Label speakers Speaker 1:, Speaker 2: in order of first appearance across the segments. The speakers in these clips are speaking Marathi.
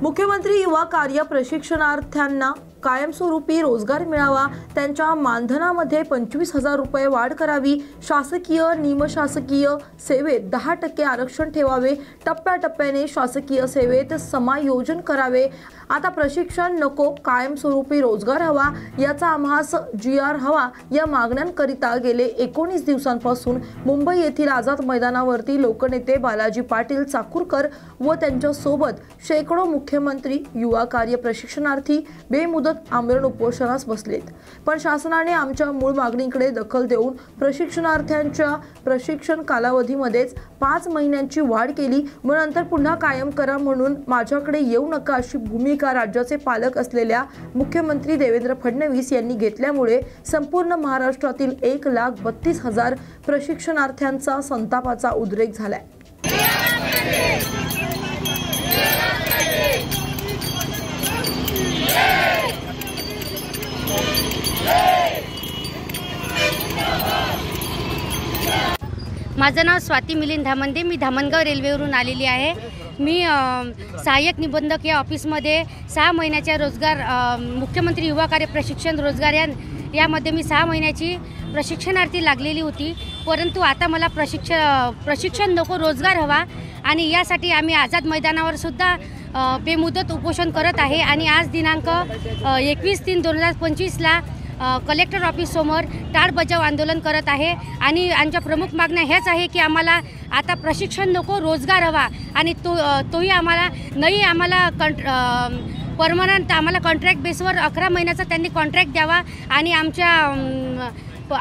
Speaker 1: मुख्यमंत्री युवा कार्य प्रशिक्षणार्थ्यांना कायमस्वरूपी रोजगार मिळावा, त्यांच्या मानधनामध्ये 25,000 रुपये वाढ करावी, शासकीय निमशासकीय सेवेत 10% आरक्षण ठेवावे, टप्प्याटप्प्याने शासकीय सेवेत समायोजन करावे। आता प्रशिक्षण नको, कायमस्वरूपी रोजगार हवा, याचा आम्हास GR हवा या मागण्यांकरिता गेले 19 दिवसांपासून मुंबई येथील आझाद मैदानावरती लोकनेते बालाजी पाटील चाकूरकर व त्यांच्या सोबत शेकडो मुख्यमंत्री युवा कार्य प्रशिक्षणार्थी बेमुदत आमरण उपोषणास बसलेत। पण शासनाने आमच्या मूळ मागणीकडे दखल देऊन प्रशिक्षणार्थ्यांच्या प्रशिक्षण कालावधीमध्येच 5 महिन्यांची वाढ केली, व नंतर पुन्हा कायम करा म्हणून माझ्याकडे येऊ नका अशी भूमिका राज्याचे पालक असलेल्या मुख्यमंत्री देवेंद्र फडणवीस यांनी घेतल्यामुळे संपूर्ण महाराष्ट्रातील 1,32,000 प्रशिक्षणार्थ्यांचा संतापाचा उद्रेक झालाय।
Speaker 2: माझं नाव स्वाती मिलिंद धामंदे, मी धामणगाव रेल्वेवरून आलेली आहे। मी सहाय्यक निबंधक या ऑफिसमध्ये 6 महिन्याच्या रोजगार मुख्यमंत्री युवा कार्य प्रशिक्षण रोजगार यामध्ये मी 6 महिन्याची प्रशिक्षणार्थी लागलेली होती, परंतु आता मला प्रशिक्षण नको, रोजगार हवा आणि यासाठी आम्ही आझाद मैदानावर सुद्धा बेमुदत उपोषण करत आहे। आणि आज दिनांक 21/3/2025 कलेक्टर ऑफिस समोर टाळ बजाव आंदोलन करत आहे। आणि आमच्या प्रमुख मागण्या ह्याच आहे की आम्हाला आता प्रशिक्षण नको, रोजगार हवा आणि तोही आम्हाला नाही, आम्हाला परमनंट आम्हाला कॉन्ट्रॅक्ट बेसवर 11 महिन्याचा त्यांनी कॉन्ट्रॅक्ट द्यावा आणि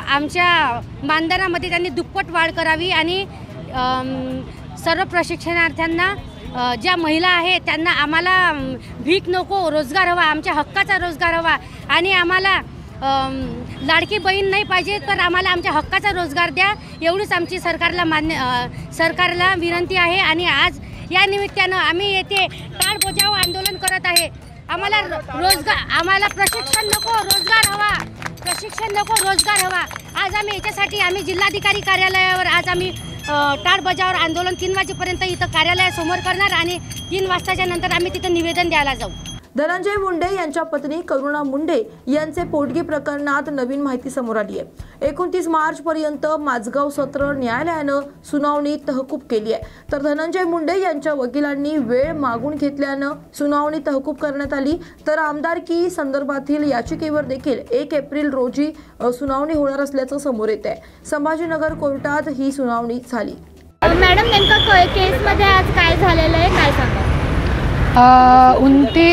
Speaker 2: आमच्या मानधनामध्ये त्यांनी दुप्पट वाढ करावी आणि सर्व प्रशिक्षणार्थ्यांना ज्या महिला आहेत त्यांना आम्हाला भीक नको, रोजगार हवा, आमच्या हक्काचा रोजगार हवा आणि आम्हाला लाडकी बहीण नाही पाहिजे, तर आम्हाला आमच्या हक्काचा रोजगार द्या, एवढीच आमची सरकारला विनंती आहे। आणि आज या निमित्तानं आम्ही येथे टाळ बजाव आंदोलन करत आहे। आम्हाला प्रशिक्षण नको, रोजगार हवा, प्रशिक्षण नको, रोजगार हवा। आज आम्ही याच्यासाठी जिल्हाधिकारी कार्यालयावर आज आम्ही टाळ बजावर आंदोलन 3 वाजेपर्यंत इथं कार्यालयासमोर करणार आणि 3 वाजताच्या नंतर आम्ही तिथं निवेदन द्यायला जाऊ।
Speaker 1: धनंजय मुंडे यांच्या पत्नी करुणा मुंडे यांचे पोटगी प्रकरणात नवीन माहिती समोर आली आहे। 29 मार्च पर्यंत माझगाव सत्र न्यायालयानं सुनावणी तहकूब केली आहे, तर धनंजय मुंडे यांच्या वकिलांनी वेळ मागून घेतल्यानं सुनावणी तहकूब करण्यात आली। तर आमदारकी संदर्भातील याचिकेवर देखील 1 एप्रिल रोजी सुनावणी होणार असल्याचं समोर येत आहे। संभाजीनगर कोर्टात ही सुनावणी झाली।
Speaker 3: मॅडम, नेमका केसमध्ये आज काय झालेलं आहे, काय सांगा?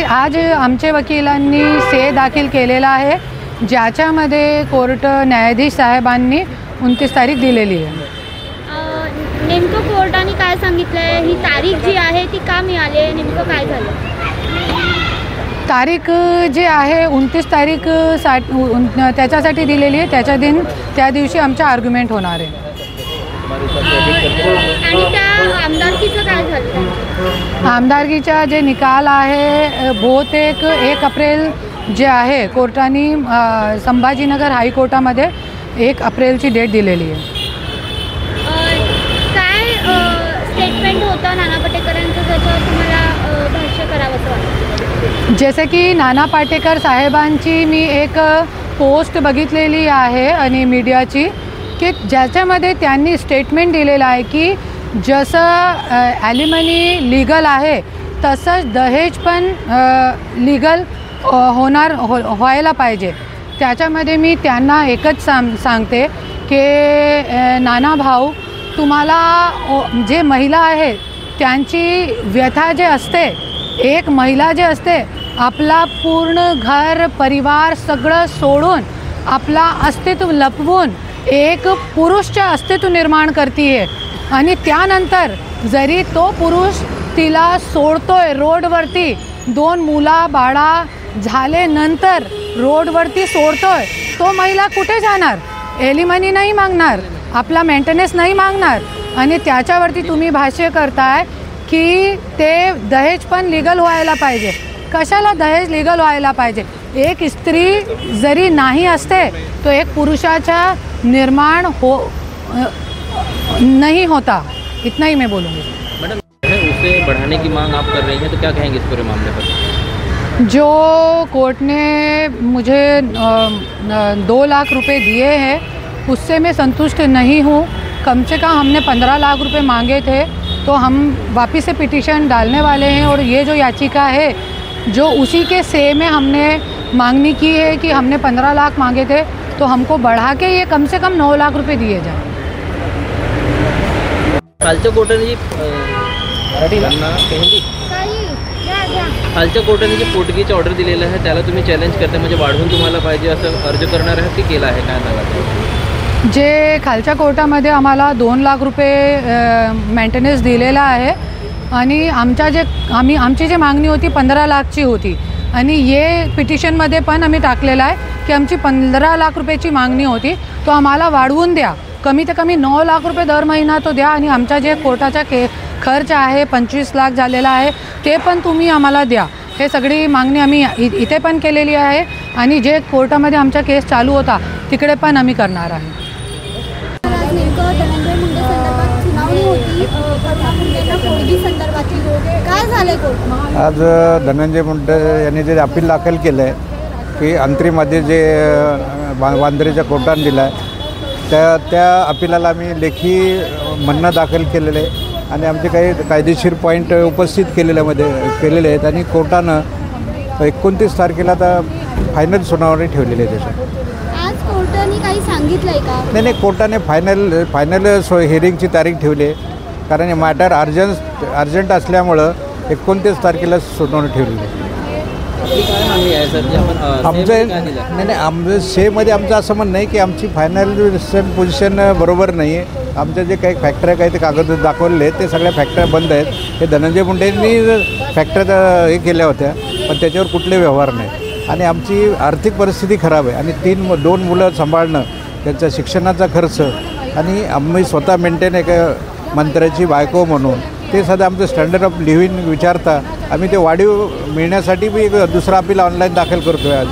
Speaker 4: आज आमचे वकिलांनी से दाखल केलेला आहे, ज्याच्यामध्ये कोर्ट न्यायाधीश साहेबांनी 29 तारीख दिलेली आहे।
Speaker 3: नेमकं कोर्टाने काय सांगितलं आहे? ही तारीख जी आहे ती का मिळाली आहे, नेमकं काय झालं?
Speaker 4: तारीख जी आहे 29 तारीख त्याच्यासाठी दिलेली आहे, त्या दिवशी आमचा आर्ग्युमेंट होणार आहे।
Speaker 3: आणि त्या आमदारकीचं काय झालं?
Speaker 4: आमदारकीचा जे निकाल आहे बहुतेक 1 एप्रिल जे आहे कोर्टाने संभाजीनगर हायकोर्टामध्ये 1 एप्रिलची डेट दिलेली आहे।
Speaker 3: काय स्टेटमेंट होतं नाना पाटेकरांचं, त्याच्यावर तुम्हाला भाष्य करावंसं वाटतं?
Speaker 4: जसे की नाना पाटेकर साहेबांची मी एक पोस्ट बघितलेली आहे आणि मीडियाची, की ज्याच्यामध्ये त्यांनी स्टेटमेंट दिलेलं आहे की जसं ॲलिमनी लीगल आहे तसंच दहेज पण लीगल व्हायला पाहिजे। त्याच्यामध्ये मी त्यांना एकच सांगते की नाना भाऊ, तुम्हाला जे महिला आहे त्यांची व्यथा जे असते, एक महिला जे असते आपला पूर्ण घर परिवार सगळं सोडून आपला अस्तित्व लपवून एक पुरुषचे अस्तित्व निर्माण करते आणि त्यानंतर जरी तो पुरुष तिला सोडतोय रोडवरती, 2 मुला बाळा झाल्यानंतर रोडवरती सोडतोय, तो महिला कुठे जाणार? एलिमनी नाही मागणार, आपला मेंटेनन्स नाही मागणार आणि त्याच्यावरती तुम्ही भाष्य करताय की ते दहेज पण लीगल व्हायला पाहिजे। कशाला दहेज लीगल व्हायला पाहिजे? एक स्त्री जरी नाही असते तो एक पुरुषाचा निर्माण नहीं होता। इतना ही मैं बोलूँगी।
Speaker 5: से बढ़ाने की मांग आप कर रही हैं, तो क्या कहेंगे इस पूरे मामले पर?
Speaker 4: जो कोर्ट ने मुझे 2 लाख रुपए दिए हैं उससे मैं संतुष्ट नहीं हूँ। कम से कम हमने 15 लाख रुपए मांगे थे, तो हम वापस से पिटीशन डालने वाले हैं। और ये जो याचिका है जो उसी के से में हमने मांगनी की है कि हमने 15 लाख मांगे थे, तो हमको बढ़ा के ये कम से कम 9 लाख रुपए दिए जाए।
Speaker 5: खालच्या कोर्टाने जी त्यांना कहेंगी खालच्या कोर्टाने जी पोटगीचं ऑर्डर दिलेलं आहे त्याला तुम्ही चॅलेंज करता, म्हणजे वाढवून तुम्हाला पाहिजे असं अर्ज करणार आहात की केला आहे, काय सांगा?
Speaker 4: जे खालच्या कोर्टामध्ये आम्हाला 2 लाख रुपये मेंटेनन्स दिलेला आहे आणि आमची जी मागणी होती 15 लाखची होती आणि ये पिटिशनमध्ये पण आम्ही टाकलेलं आहे की आमची 15 लाख रुपयाची मागणी होती, तो आम्हाला वाढवून द्या, कमी ते कमी 9 लाख रुपये दर महिना तो द्या आणि आमचा जे कोर्टाचा खर्च आहे 25 लाख झालेला आहे ते पण तुम्ही आम्हाला द्या। हे सगळी मागणी आम्ही इथे पण केलेली आहे आणि जे कोर्टामध्ये आमचा केस चालू होता तिकडे पण आम्ही करणार आहे।
Speaker 3: नेमकं धनंजय मुंडे संदर्भात सुनावणी होती, करुणा मुंडेंना पोटगी संदर्भातली, काय झालंय कोर्ट?
Speaker 6: आज धनंजय मुंडे यांनी जे अपील दाखल केलं आहे की अंतरिममध्ये जे वांद्रेच्या कोर्टाने दिलं आहे त्या अपिलाला आम्ही लेखी म्हणणं दाखल केलेलं आहे आणि आमचे काही कायदेशीर पॉईंट उपस्थित केलेले आहेत आणि कोर्टानं 29 तारखेला आता फायनल सुनावणी ठेवलेली आहे त्याच्यात।
Speaker 3: आज कोर्टाने काही सांगितलंय का?
Speaker 6: नाही, कोर्टाने फायनल हिअरिंगची तारीख ठेवली आहे, कारण हे मॅटर अर्जंट असल्यामुळं 29 तारखेला सुनावणी ठेवलेली आहे।
Speaker 5: आपली काय मागणी आहे सर?
Speaker 6: आमचं आमचं सेमध्ये आमचं असं म्हणणं आहे की आमची फायनल पोझिशन बरोबर नाही आहे। आमच्या जे काही फॅक्टऱ्या काही ते कागद दाखवलेले आहेत ते सगळ्या फॅक्टऱ्या बंद आहेत। हे धनंजय मुंडेंनी फॅक्टऱ्या हे केल्या होत्या पण त्याच्यावर कुठले व्यवहार नाही आणि आमची आर्थिक परिस्थिती खराब आहे आणि 2 मुलं सांभाळणं, त्यांचा शिक्षणाचा खर्च आणि आम्ही स्वतः मेंटेन एक मंत्र्याची बायको म्हणून ते सध्या आमचं स्टँडर्ड ऑफ लिव्हिंग विचारता आम्ही ते वाढीव मिळण्यासाठी बी एक दुसरा अपील ऑनलाईन दाखल करतो आहे आज।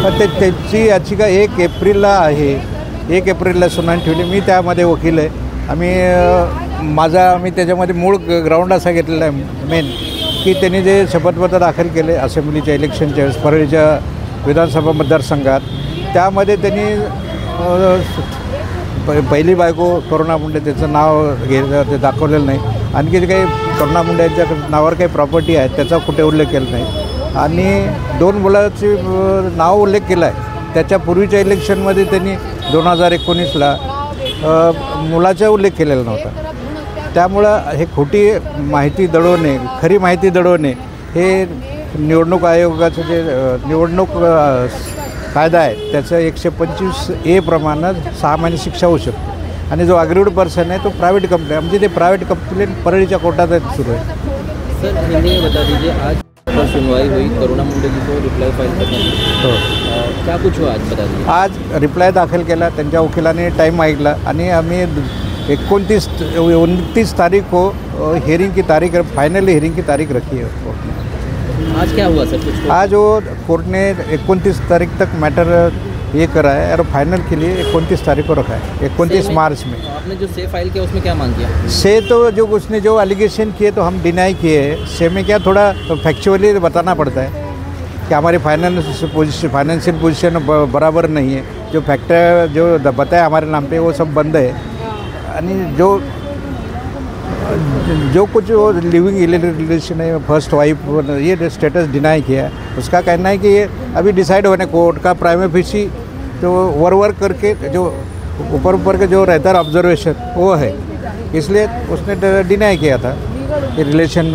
Speaker 6: पण त्याची याचिका 1 एप्रिलला आहे, 1 एप्रिलला सुनावणी ठेवली। मी त्यामध्ये वकील आहे। आम्ही त्याच्यामध्ये मूळ ग्राउंड असा घेतलेला आहे मेन की त्यांनी जे शपथपत्र दाखल केले असेंब्लीच्या इलेक्शनच्या वेळेस परळीच्या विधानसभा मतदारसंघात, त्यामध्ये त्यांनी पहिली बायको करुणा मुंडे त्याचं नाव ते दाखवलेलं नाही, आणखी काही करुणा मुंडे यांच्या नावावर काही प्रॉपर्टी आहे त्याचा कुठे उल्लेख केला नाही आणि 2 मुलाची नाव उल्लेख केला आहे। त्याच्या पूर्वीच्या इलेक्शनमध्ये त्यांनी 2019ला मुलाचा उल्लेख केलेला नव्हता। त्यामुळं हे खोटी माहिती दडवणे, खरी माहिती दडवणे हे निवडणूक आयोगाचं जे निवडणूक कायदा आहे त्याचं 125A प्रमाणे 6 महिने शिक्षा होऊ शकते आणि जो अग्रीड पर्सन आहे तो प्रायव्हेट कंपनी, आमची ते प्रायव्हेट कंप्लेंट परळीच्या कोर्टात सुरू आहे।
Speaker 5: सर हिंदी बता दीजिए, आज पर सुनवाई हुई, करुणा मुंडे जी को रिप्लाई फाइल करना
Speaker 6: हो,
Speaker 5: क्या कुछ हुआ आज बता दीजिए?
Speaker 6: आज रिप्लाय दाखल केला, त्यांच्या वकिलाने टाईम मागितला आणि आम्ही 29 तारीख को हियरिंग की तारीख, फाइनल हियरिंग की तारीख रखी है कोर्ट ने।
Speaker 5: आज क्या हुआ सर कुछ?
Speaker 6: आज वो कोर्ट ने 29 तारीख तक मैटर ये करा है और फाइनल के लिए 29 तारीख को रखा है, 29 मार्च में।
Speaker 5: आपने जो से फाइल किया उसमें क्या मांग किया?
Speaker 6: से तो जो उसने जो एलिगेशन किए तो हम डिनाई किए हैं। से में क्या थोड़ा फैक्चुअली बताना पड़ता है कि हमारी फाइनेंशियल पोजीशन बराबर नहीं है, जो फैक्टर जो बताया हमारे नाम पे वो सब बंद है आणि जो कुछ वो लिविंग रिलेशन है फर्स्ट वाइफ ये स्टेटस डिनाई किया है। उसका कहना है कि ये अभी डिसाइड होने कोर्ट का प्राइम ऑफिसी तो वर्क करके जो ऊपर के जो रहता है ऑब्जर्वेशन वो है, इसलिए उसने डिनाई किया था कि रिलेशन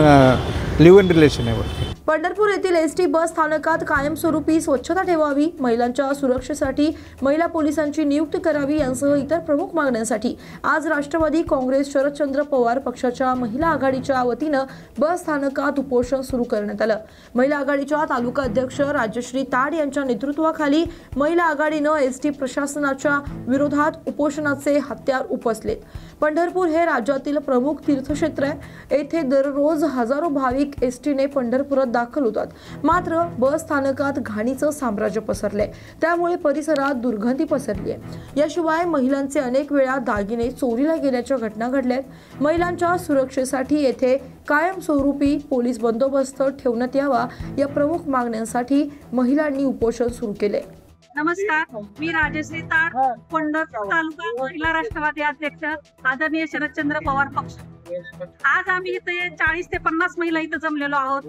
Speaker 6: लिव इन रिलेशन है वो।
Speaker 1: पंढरपूर येथील एसटी बस स्थानकात कायमस्वरूपी स्वच्छता ठेवावी, महिलांच्या सुरक्षेसाठी महिला पोलिसांची नियुक्ती करावी यांसह इतर प्रमुख मागण्यांसाठी आज राष्ट्रवादी काँग्रेस शरदचंद्र पवार पक्षाच्या महिला आघाडीच्या वतीनं बस स्थानकात उपोषण सुरू करण्यात आलं। महिला आघाडीच्या तालुका अध्यक्ष राजश्री ताड यांच्या नेतृत्वाखाली महिला आघाडीनं एसटी प्रशासनाच्या विरोधात उपोषणाचे हत्यार उपसले। पंढरपूर हे राज्यातील प्रमुख तीर्थक्षेत्र आहे। येथे दररोज हजारो भाविक एसटीने पंढरपुरात दाखल होतात, मात्र बस स्थानकात घाणीचं साम्राज्य पसरलंय, त्यामुळे परिसरात दुर्गंधी पसरली आहे। याशिवाय महिलांचे अनेक वेळा दागिने चोरीला गेल्याच्या घटना घडल्या आहेत। महिलांच्या सुरक्षेसाठी येथे कायमस्वरूपी पोलीस बंदोबस्त ठेवण्यात यावा या प्रमुख मागण्यांसाठी महिलांनी उपोषण सुरू केले।
Speaker 7: नमस्कार, मी राजश्री ताड, पंढरपूर तालुका महिला राष्ट्रवादी अध्यक्ष आदरणीय शरदचंद्र पवार पक्ष। आज आम्ही इथे 40 ते 50 महिला इथे जमलेलो आहोत।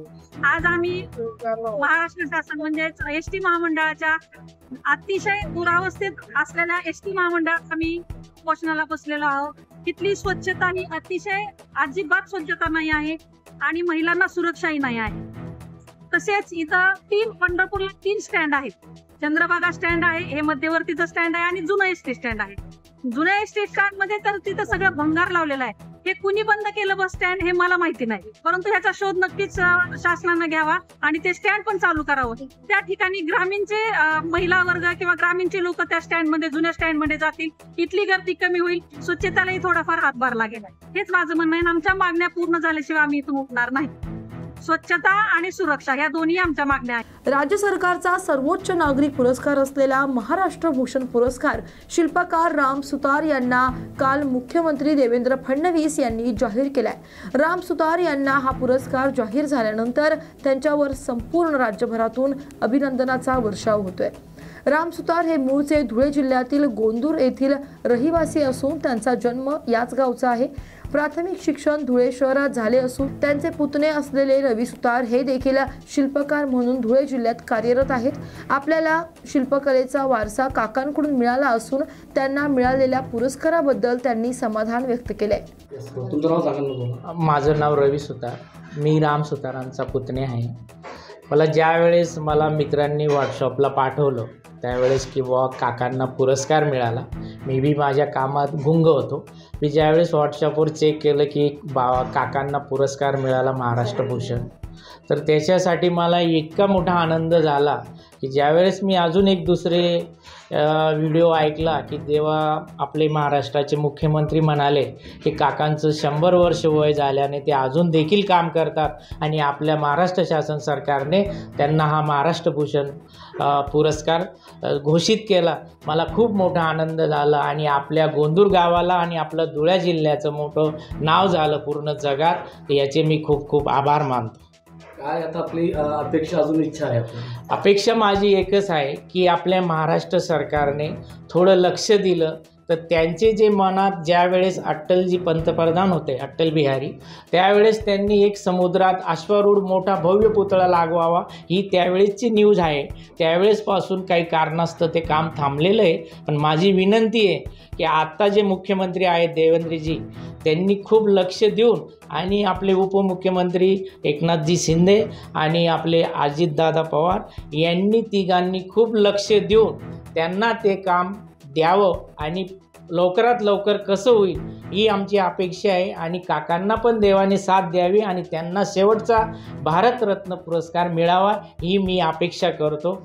Speaker 7: आज आम्ही महाराष्ट्र शासन म्हणजे एसटी महामंडळाच्या अतिशय दुरावस्थेत असलेल्या एसटी महामंडळात आम्ही उपोषणाला बसलेलो आहोत। इथली स्वच्छता ही अतिशय अजिबात स्वच्छता नाही आहे आणि महिलांना सुरक्षाही नाही आहे। तसेच इथं पंढरपूरला 3 स्टँड आहेत। चंद्रभागा स्टँड आहे, हे मध्यवर्तीचं स्टँड आहे आणि जुनं एसटी स्टँड आहे। जुन्या एसटी स्टँड मध्ये तर तिथं सगळं भंगार लावलेलं आहे। हे कुणी बंद केलं बस स्टँड हे मला माहिती नाही, परंतु ह्याचा शोध नक्कीच शासनानं घ्यावा आणि ते स्टँड पण चालू करावं। त्या ठिकाणी ग्रामीणचे महिला वर्ग किंवा ग्रामीणचे लोक त्या स्टँड मध्ये जुन्या स्टँड मध्ये जातील, इथली गर्दी कमी होईल, स्वच्छतेलाही थोडाफार हातभार लागेल। हेच माझं म्हणणं आहे। आमच्या मागण्या पूर्ण झाल्याशिवाय आम्ही इथून उठणार नाही। स्वच्छता आणि सुरक्षा या दोन्ही आमच्या मागण्या आहेत।
Speaker 1: राज्य सरकारचा सर्वोच्च नागरिक पुरस्कार असलेला महाराष्ट्र भूषण पुरस्कार शिल्पकार राम सुतार यांना काल मुख्यमंत्री देवेंद्र फडणवीस यांनी जाहीर केलाय। राम सुतार यांना हा पुरस्कार जाहीर झाल्यानंतर त्यांच्यावर संपूर्ण राज्यभरातून अभिनंदनाचा वर्षाव होतोय। राम सुतार हे मूळचे धुळे जिल्ह्यातील गोंदूर येथील रहिवासी असून त्यांचा जन्म याच गावचा आहे। प्राथमिक शिक्षण धुळे शहरात झाले असून त्यांचे पुतणे असलेले रवी सुतार हे देखील शिल्पकार म्हणून धुळे जिल्ह्यात कार्यरत आहेत। आपल्याला शिल्पकलेचा वारसा काकांकडून मिळाला असून त्यांना मिळालेल्या पुरस्काराबद्दल त्यांनी समाधान व्यक्त केले।
Speaker 8: माझं नाव रवी सुतार, मी राम सुतारांचा पुतणे आहे। मला मित्रांनी व्हॉट्सअपला पाठवलं त्यावेळेस की काकांना पुरस्कार मिळाला, मी बी माझ्या कामात गुंग होतो। मी ज्यावेळेस व्हॉट्सअपवर चेक केलं की काकांना पुरस्कार मिळाला महाराष्ट्र भूषण, तर त्याच्यासाठी मला इतका मोठा आनंद झाला की ज्यावेळेस मी अजून एक दुसरे व्हिडिओ ऐकला की जेव्हा आपले महाराष्ट्राचे मुख्यमंत्री म्हणाले की काकांचं 100 वर्ष वय झाल्याने ते अजून देखील काम करतात आणि आपल्या महाराष्ट्र शासन सरकारने त्यांना हा महाराष्ट्र भूषण पुरस्कार घोषित केला, मला खूप मोठा आनंद झाला आणि आपल्या गोंदूर गावाला आणि आपलं धुळे जिल्ह्याचं मोठं नाव झालं पूर्ण जगात। याचे मी खूप खूप आभार मानतो।
Speaker 5: काय आता आपली अपेक्षा अजून इच्छा आहे?
Speaker 8: अपेक्षा माझी एकच आहे की आपल्या महाराष्ट्र सरकारने थोडं लक्ष दिलं तर त्यांचे जे मनात ज्यावेळेस अटलजी पंतप्रधान होते, अटल बिहारी, त्यावेळेस त्यांनी एक समुद्रात अश्वारूढ मोठा भव्य पुतळा लागवावा ही त्यावेळेसची न्यूज आहे। त्यावेळेसपासून काही कारणास्तव ते काम थांबलेलं आहे, पण माझी विनंती आहे की आत्ता जे मुख्यमंत्री आहेत देवेंद्रजी, त्यांनी खूप लक्ष देऊन आणि आपले उपमुख्यमंत्री एकनाथजी शिंदे आणि आपले अजितदादा पवार यांनी तिघांनी खूप लक्ष देऊन त्यांना ते काम द्यावं आणि लवकरात लवकर कसं होईल ही आमची अपेक्षा आहे। आणि काकांना पण देवाने साथ द्यावी आणि त्यांना शेवटचा भारतरत्न पुरस्कार मिळावा ही मी अपेक्षा करतो।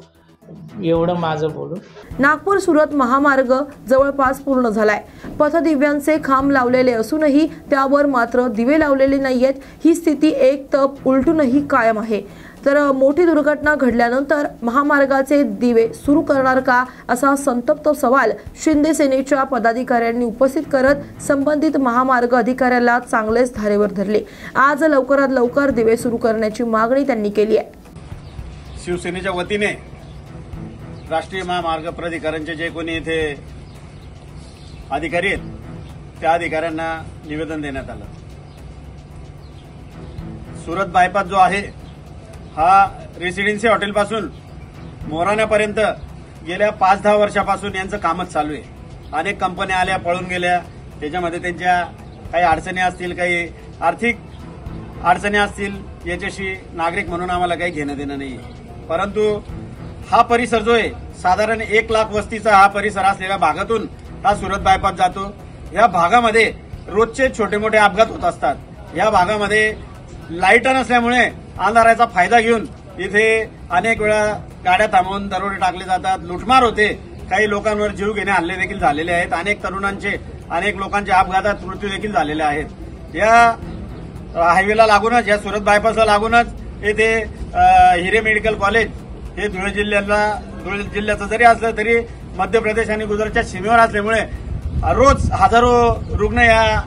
Speaker 8: एवढं माझं बोलून।
Speaker 1: नागपूर सुरत महामार्ग जवळपास पूर्ण झालाय। पथदिव्यांचे खांब लावलेले असूनही त्यावर मात्र दिवे लावलेले नाहीयेत। ही स्थिती एक तप उलटूनही कायम आहे। तर मोठी दुर्घटना घडल्यानंतर महामार्गाचे दिवे सुरू करणार का असा संतप्त सवाल शिंदे सेनेच्या पदाधिकाऱ्यांनी उपस्थित करत संबंधित महामार्ग अधिकाऱ्याला चांगलेच धारेवर धरले। आज लवकरात लवकर दिवे सुरू करण्याची मागणी त्यांनी केली आहे।
Speaker 9: शिवसेनेच्या वतीने राष्ट्रीय महामार्ग प्राधिकरणचे जे कोणी इथे अधिकारी आहेत त्या अधिकाऱ्यांना निवेदन देण्यात आलं। सुरत बायपास जो आहे हा रेसिडेन्सी हॉटेलपासून मोराण्यापर्यंत गेल्या 5-10 वर्षापासून यांचं कामच चालू आहे। अनेक कंपन्या आल्या, पळून गेल्या, त्याच्यामध्ये त्यांच्या काही अडचणी असतील, काही आर्थिक अडचणी असतील, याच्याशी नागरिक म्हणून आम्हाला काही घेणं देणं नाही। परंतु हा परिसर जो आहे साधारण 1 लाख वस्तीचा हा परिसर असलेल्या भागातून हा सुरत बायपास जातो। या भागामध्ये रोजचे छोटे मोठे अपघात होत असतात। या भागामध्ये लाईट नसल्यामुळे अंधाराचा फायदा घेऊन इथे अनेक वेळा गाड्या थांबवून दरोडे टाकले जातात, लुटमार होते, काही लोकांवर जीव घेणे हल्ले देखील झालेले आहेत, अनेक तरुणांचे अनेक लोकांच्या अपघातात मृत्यू देखील झालेले आहेत। या हायवेला लागूनच, या सुरत बायपासला लागूनच येथे हिरे मेडिकल कॉलेज हे धुळे जिल्ह्याचं जरी असलं तरी मध्य प्रदेश आणि गुजरातच्या सीमेवर असल्यामुळे रोज हजारो रुग्ण या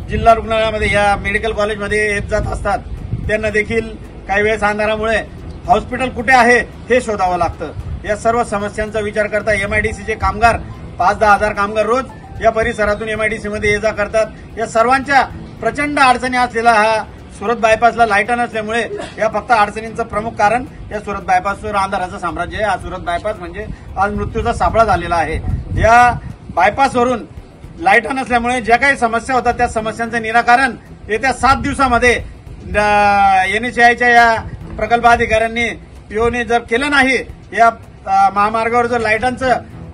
Speaker 9: जिल्हा रुग्णालयामध्ये, या मेडिकल कॉलेजमध्ये येत जात असतात। त्यांना देखील काही वेळेस अंधारामुळे हॉस्पिटल कुठे आहे हे शोधावं लागतं। या सर्व समस्यांचा विचार करता एमआयडीसीचे कामगार 5-10 हजार कामगार रोज या परिसरातून एमआयडीसीमध्ये ये जा करतात। या सर्वांच्या प्रचंड अडचणी असलेला हा सुरत बायपासला लाईट नसल्यामुळे या फक्त अडचणींचं प्रमुख कारण या सुरत बायपासवर अंधाराचं साम्राज्य आहे। हा सुरत बायपास म्हणजे आज मृत्यूचा सापळा झालेला आहे। या बायपासवरून लाईट नसल्यामुळे ज्या काही समस्या होतात त्या समस्यांचं निराकरण येत्या 7 दिवसामध्ये NHAIच्या या प्रकल्प अधिकाऱ्यांनी पीओने जर केलं नाही, या महामार्गावर जर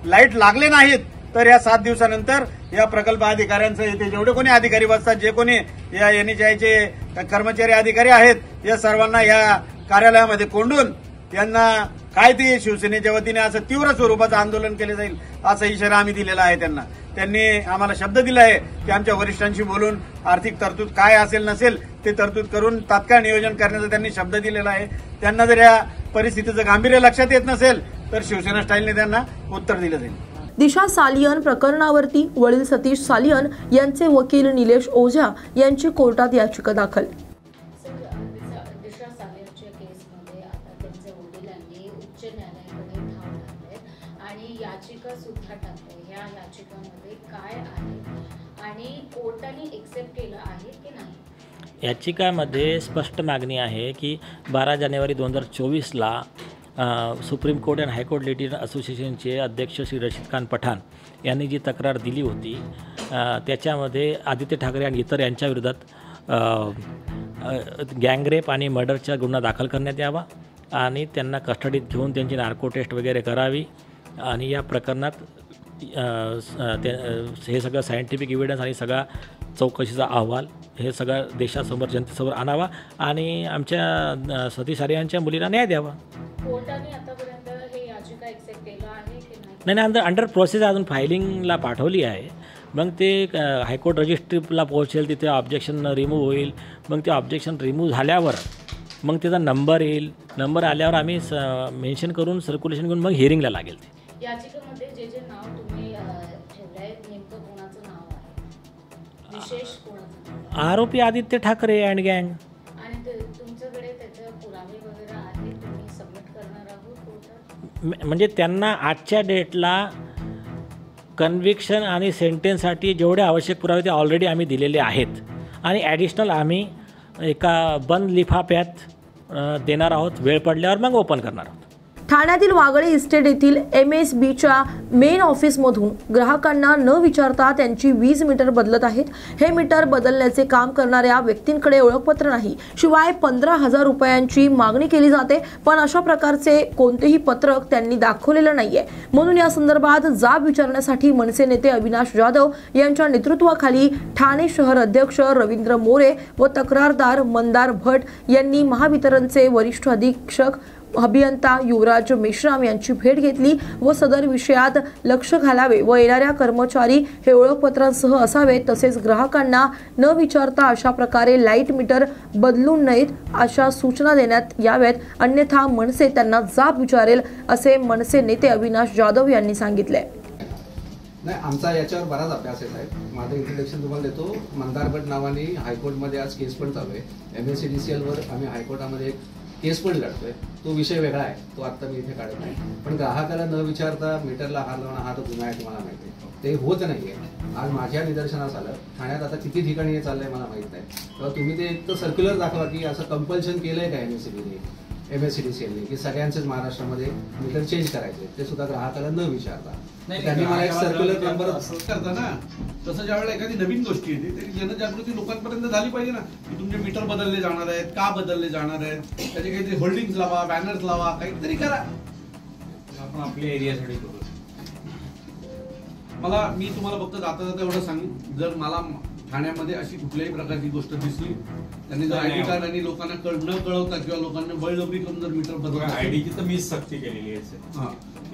Speaker 9: लाईट लागले नाहीत तर या 7 दिवसानंतर या प्रकल्प अधिकाऱ्यांचं इथे जेवढे कोणी अधिकारी बसतात, जे कोणी या NHAIचे कर्मचारी अधिकारी आहेत, या सर्वांना या कार्यालयामध्ये कोंडून यांना काय ते शिवसेनेच्या वतीने असं तीव्र स्वरूपाचं आंदोलन केले जाईल असा इशारा आम्ही दिलेला आहे त्यांना। त्यांनी आम्हाला शब्द दिला आहे की आमच्या वरिष्ठांशी बोलून आर्थिक तरतूद काय असेल नसेल ते तरतूद करून तात्काळ नियोजन करण्याचा त्यांनी शब्द दिलेला आहे। त्यांना जर या परिस्थितीचं गांभीर्य लक्षात येत नसेल तर शिवसेना स्टाईलने त्यांना उत्तर दिलं जाईल।
Speaker 1: दिशा सालियन प्रकरणावरती वडील सतीश सालियन यांचे वकील निलेश ओझा यांची कोर्टात याचिका दाखल।
Speaker 10: दिशा सालियनच्या केसमध्ये आता त्यांच्या वडिलांनी उच्च न्यायालयाकडे धाव टाकली आणि याचिका सुद्धा टाकली। ह्या याचिकामध्ये काय आहे आणि कोर्टाने एक्सेप्ट केलं आहे की नाही?
Speaker 8: याचिकामध्ये स्पष्ट मागणी आहे की 12 जानेवारी 2024ला supreme court and high court litigation असोसिएशनचे अध्यक्ष श्री रशीद खान पठाण यांनी जी तक्रार दिली होती त्याच्यामध्ये आदित्य ठाकरे आणि इतर यांच्या विरोधात गँगरेप आणि मर्डरचा गुन्हा दाखल करण्यात यावा आणि त्यांना कस्टडीत घेऊन त्यांची नार्को टेस्ट वगैरे करावी आणि या प्रकरणात हे सगळं सायंटिफिक एव्हिडन्स आणि सगळा चौकशीचा अहवाल हे सगळं देशासमोर जनतेसमोर आणावा आणि आमच्या सतीश सालियनच्या मुलीला न्याय द्यावा।
Speaker 10: कोर्टाने आतापर्यंत हे याचिका एक्सेप्ट केलं आहे की
Speaker 8: नाही? नाही, अंडर प्रोसेस अजून फायलिंगला पाठवली आहे। मग ते हायकोर्ट रजिस्ट्रीला पोहोचेल, तिथे ऑब्जेक्शन रिमूव्ह होईल। मग ते ऑब्जेक्शन रिमूव्ह झाल्यावर मग त्याचा नंबर येईल, नंबर आल्यावर आम्ही मेन्शन करून सर्क्युलेशन करून मग हिअरिंगला लागेल। ते
Speaker 10: याचिकेमध्ये जे नाव तुम्ही ठेवलं आहे नेमकं कोणाचं नाव आहे? विशेष कोणाचं?
Speaker 8: आरोपी आदित्य ठाकरे अँड गँग।
Speaker 10: आणि तुमच्याकडे त्याचे पुरावे वगैरे आहेत, तुम्ही सबमिट करणार आहोत कोर्टात?
Speaker 8: म्हणजे त्यांना आजच्या डेटला कन्व्हिक्शन आणि सेंटेन्ससाठी जेवढे आवश्यक पुरावे ते ऑलरेडी आम्ही दिलेले आहेत आणि ॲडिशनल आम्ही एका बंद लिफाफ्यात देणार आहोत। वेळ पडल्यावर मग ओपन करणार आहोत।
Speaker 1: ठाण्यातील वागळे इस्टेट येथील MSBच्या मेन ऑफिसमधून ग्राहकांना न विचारता त्यांची वीज मीटर बदलत आहेत। हे मीटर बदलण्याचे काम करणाऱ्या व्यक्तींकडे ओळखपत्र नाही, शिवाय 15,000 रुपयांची मागणी केली जाते, पण अशा प्रकारचे कोणतेही पत्रक त्यांनी दाखवलेलं नाहीये। म्हणून या संदर्भात जाब विचारण्यासाठी मनसे नेते अविनाश जाधव यांच्या नेतृत्वाखाली ठाणे शहर अध्यक्ष रवींद्र मोरे व तक्रारदार मंदार भट यांनी महावितरणचे वरिष्ठ अधीक्षक अभियंता युवराज मेश्राम यांची भेट घेतली व सदर विषयात लक्ष घालावे व येणाऱ्या कर्मचारी हे ओळखपत्रांसह असावेत, तसेच ग्राहकांना न विचारता अशा प्रकारे लाईट मीटर बदलू नयेत अशा सूचना देण्यात याव्यात, अन्यथा मनसे त्यांना जाब विचारेल असे मनसे नेते अविनाश जाधव यांनी सांगितले।
Speaker 11: नाही, आमचा याच्यावर बराच अभ्यास आहे साहेब। माझं इंट्रोडक्शन तुम्हाला देतो। मंदार भट नावाने हायकोर्टमध्ये आज केस पण चालू आहे। MSCDCLवर आम्ही हायकोर्टामध्ये एक केस पण लढतोय। तो विषय वेगळा आहे, तो आता मी इथे काढत नाही। पण ग्राहकाला न विचारता मीटरला हात लावणं हा तो गुन्हा आहे, तुम्हाला माहिती आहे, ते होत नाहीये। आज माझ्या निदर्शनास आलं, ठाण्यात आता किती ठिकाणी हे चाललंय मला माहित नाही। तेव्हा तुम्ही ते एक तर सर्क्युलर दाखवा की असं कंपल्शन केलंय का MSCDCLने की सगळ्यांचेच महाराष्ट्रामध्ये मीटर चेंज करायचे, ते सुद्धा ग्राहकाला न विचारता। त्यांनी मला एक सर्क्युलर नंबर
Speaker 12: करता ना, तसं ज्यावेळेला एखादी नवीन गोष्टी येते तरी जनजागृती लोकांपर्यंत झाली पाहिजे ना की तुमचे मीटर बदलले जाणार आहेत, का बदलले जाणार आहेत, त्याचे काहीतरी होल्डिंग्स लावा, बॅनर्स लावा, काहीतरी करा। आपण आपल्या एरियासाठी करू। मी तुम्हाला फक्त जाता जाता एवढं सांगेन, जर मला ठाण्यामध्ये अशी कुठल्याही प्रकारची गोष्ट दिसली, त्यांनी जर आयडी कार्ड आणि लोकांना न कळवता किंवा लोकांना बळजबरी करून जर मीटर बदललं,
Speaker 13: आयडीची तर मीच सक्ती केलेली आहे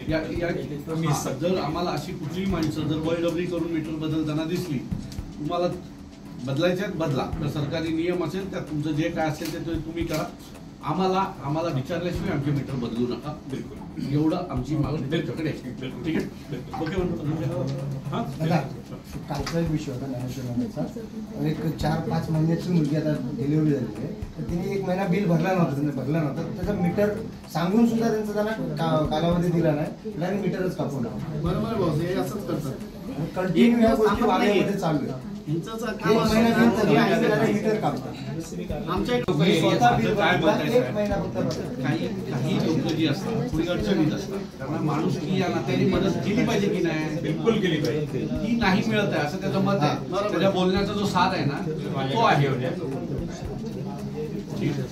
Speaker 12: जर आम्हाला अशी कुठलीही माणसं जर बळजबरी करून मीटर बदलताना दिसली, तुम्हाला बदलायच्यात बदला, तर सरकारी नियम असेल त्यात तुमचं जे काय असेल ते तुम्ही करा, आम्हाला विचारल्याशिवाय आमचे मीटर बदलू नका. बिलकुल एवढं आमची मागणी त्यांच्याकडे आहे. ठीक आहे, ओके
Speaker 13: कालचा एक विषय होता ज्ञानेश्वरांचा. एक 4-5 महिन्याची मुलगी आता डिलिव्हरी झाली आहे, तर तिने 1 महिना बिल भरला नव्हता. त्याचा मीटर सांगून सुद्धा त्यांचा त्यांना कालावधी दिला नाही, डायरेक्ट मीटरच कापून टाकला. बरोबर हे असंच करतात. कंटिन्यू या गोष्टी वाढण्यामध्ये चालू आहे.
Speaker 12: काही लोक जी असतात थोडी अडचणीत असतात, त्यांना माणूस की या नात्याने मदत केली पाहिजे की नाही? बिलकुल केली पाहिजे. ती नाही मिळत आहे असं त्याचं मत आहे. त्याच्या बोलण्याचा जो साथ आहे ना तो आहे.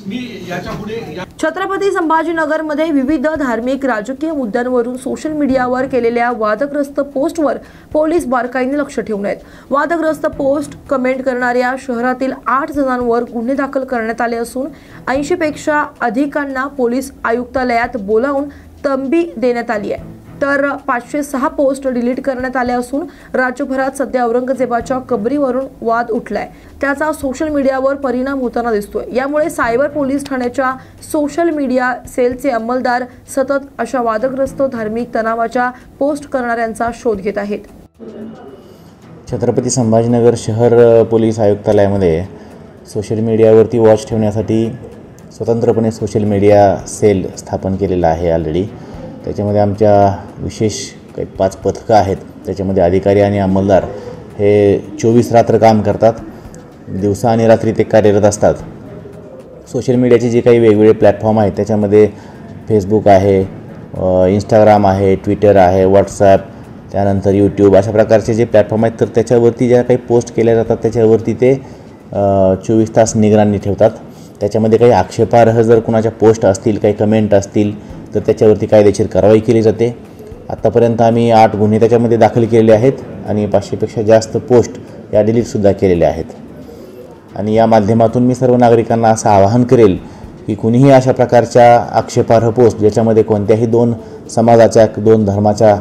Speaker 12: मी याच्या पुढे
Speaker 1: छत्रपती संभाजीनगरमध्ये विविध धार्मिक राजकीय मुद्द्यांवरून सोशल मीडियावर केलेल्या वादग्रस्त पोस्टवर पोलीस बारकाईने लक्ष ठेवून आहेत. वादग्रस्त पोस्ट कमेंट करणाऱ्या शहरातील 8 जणांवर गुन्हे दाखल करण्यात आले असून 80 पेक्षा अधिकांना पोलीस आयुक्तालयात बोलावून तंबी देण्यात आली आहे. तर 506 पोस्ट डिलीट करण्यात आल्या असून राज्यभरात सध्या औरंगजेबाच्या कबरीवरून वाद उठलाय, त्याचा सोशल मीडियावर परिणाम होताना दिसतोय. यामुळे सायबर पोलीस ठाण्याच्या सोशल मीडिया सेलचे अंमलदार सतत अशा वादग्रस्त धार्मिक तणावाच्या पोस्ट करणाऱ्यांचा शोध घेत आहेत.
Speaker 14: छत्रपती संभाजीनगर शहर पोलीस आयुक्तालयामध्ये सोशल मीडियावरती वॉच ठेवण्यासाठी स्वतंत्रपणे सोशल मीडिया सेल स्थापन केलेला आहे ऑलरेडी. त्याच्यामध्ये आमच्या विशेष काही 5 पथकं आहेत. त्याच्यामध्ये अधिकारी आणि अंमलदार हे 24 रात्र काम करतात. दिवसा आणि रात्री ते कार्यरत असतात. सोशल मीडियाचे जे काही वेगवेगळे प्लॅटफॉर्म आहेत त्याच्यामध्ये फेसबुक आहे, इंस्टाग्राम आहे, ट्विटर आहे, व्हॉट्सॲप, त्यानंतर यूट्यूब अशा प्रकारचे जे प्लॅटफॉर्म आहेत तर त्याच्यावरती ज्या काही पोस्ट केल्या जातात त्याच्यावरती ते 24 तास निगराणी ठेवतात. त्याच्यामध्ये काही आक्षेपार्ह जर कुणाच्या पोस्ट असतील, काही कमेंट असतील तर त्याच्यावरती कायदेशीर कारवाई केली जाते. आत्तापर्यंत आम्ही 8 गुन्हे त्याच्यामध्ये दाखल केलेले आहेत आणि 500पेक्षा जास्त पोस्ट या डिलीटसुद्धा केलेल्या आहेत. आणि या माध्यमातून मी सर्व नागरिकांना असं आवाहन करेल की कुणीही अशा प्रकारच्या आक्षेपार्ह पोस्ट ज्याच्यामध्ये कोणत्याही 2 समाजाच्या 2 धर्माच्या